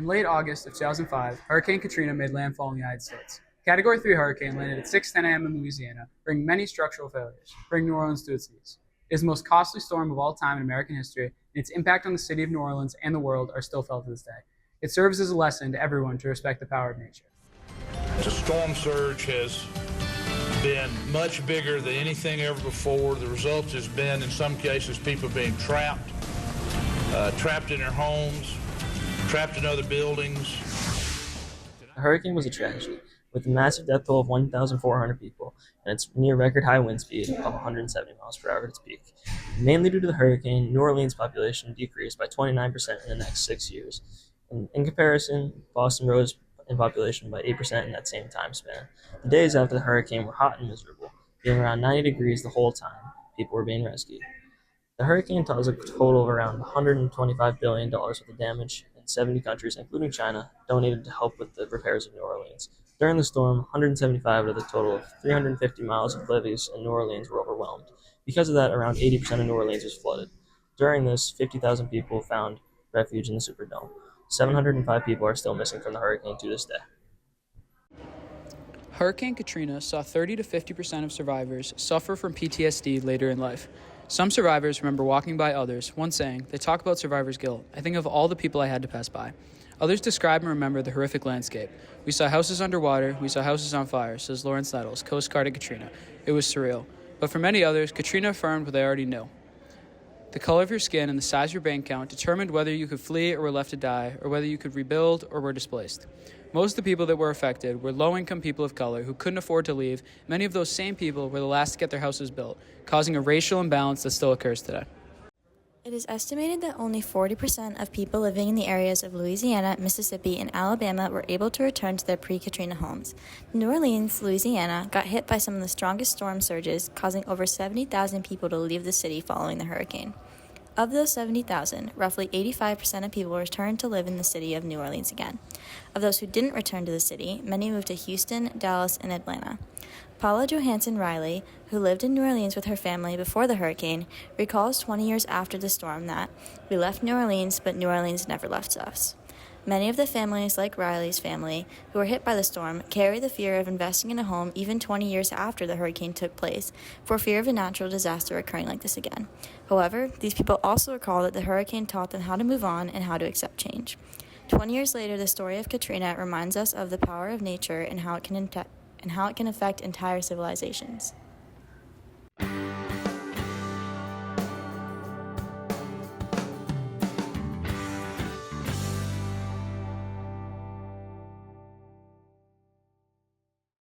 late August of 2005, Hurricane Katrina made landfall in the United States. Category 3 hurricane landed at 6:10 a.m. in Louisiana, bringing many structural failures, bringing New Orleans to its knees. It is the most costly storm of all time in American history, and its impact on the city of New Orleans and the world are still felt to this day. It serves as a lesson to everyone to respect the power of nature. The storm surge has been much bigger than anything ever before. The result has been, in some cases, people being trapped in their homes, trapped in other buildings. The hurricane was a tragedy, with a massive death toll of 1,400 people and its near record high wind speed of 170 miles per hour at its peak. Mainly due to the hurricane, New Orleans' population decreased by 29% in the next 6 years. In comparison, Boston rose in population by 8% in that same time span. The days after the hurricane were hot and miserable, being around 90 degrees the whole time people were being rescued. The hurricane caused a total of around $125 billion worth of damage, and 70 countries, including China, donated to help with the repairs of New Orleans. During the storm, 175 out of the total of 350 miles of levees in New Orleans were overwhelmed. Because of that, around 80% of New Orleans was flooded. During this, 50,000 people found refuge in the Superdome. 705 people are still missing from the hurricane to this day. Hurricane Katrina saw 30 to 50% of survivors suffer from PTSD later in life. Some survivors remember walking by others, one saying, "They talk about survivor's guilt. I think of all the people I had to pass by." Others describe and remember the horrific landscape. "We saw houses underwater, we saw houses on fire," says Lawrence Nettles, Coast Guard at Katrina. "It was surreal." But for many others, Katrina affirmed what they already knew. The color of your skin and the size of your bank account determined whether you could flee or were left to die, or whether you could rebuild or were displaced. Most of the people that were affected were low-income people of color who couldn't afford to leave. Many of those same people were the last to get their houses built, causing a racial imbalance that still occurs today. It is estimated that only 40% of people living in the areas of Louisiana, Mississippi, and Alabama were able to return to their pre-Katrina homes. New Orleans, Louisiana, got hit by some of the strongest storm surges, causing over 70,000 people to leave the city following the hurricane. Of those 70,000, roughly 85% of people returned to live in the city of New Orleans again. Of those who didn't return to the city, many moved to Houston, Dallas, and Atlanta. Paula Johansson Riley, who lived in New Orleans with her family before the hurricane, recalls 20 years after the storm that, "We left New Orleans, but New Orleans never left us." Many of the families, like Riley's family, who were hit by the storm, carry the fear of investing in a home even 20 years after the hurricane took place, for fear of a natural disaster occurring like this again. However, these people also recall that the hurricane taught them how to move on and how to accept change. 20 years later, the story of Katrina reminds us of the power of nature and how it can affect entire civilizations.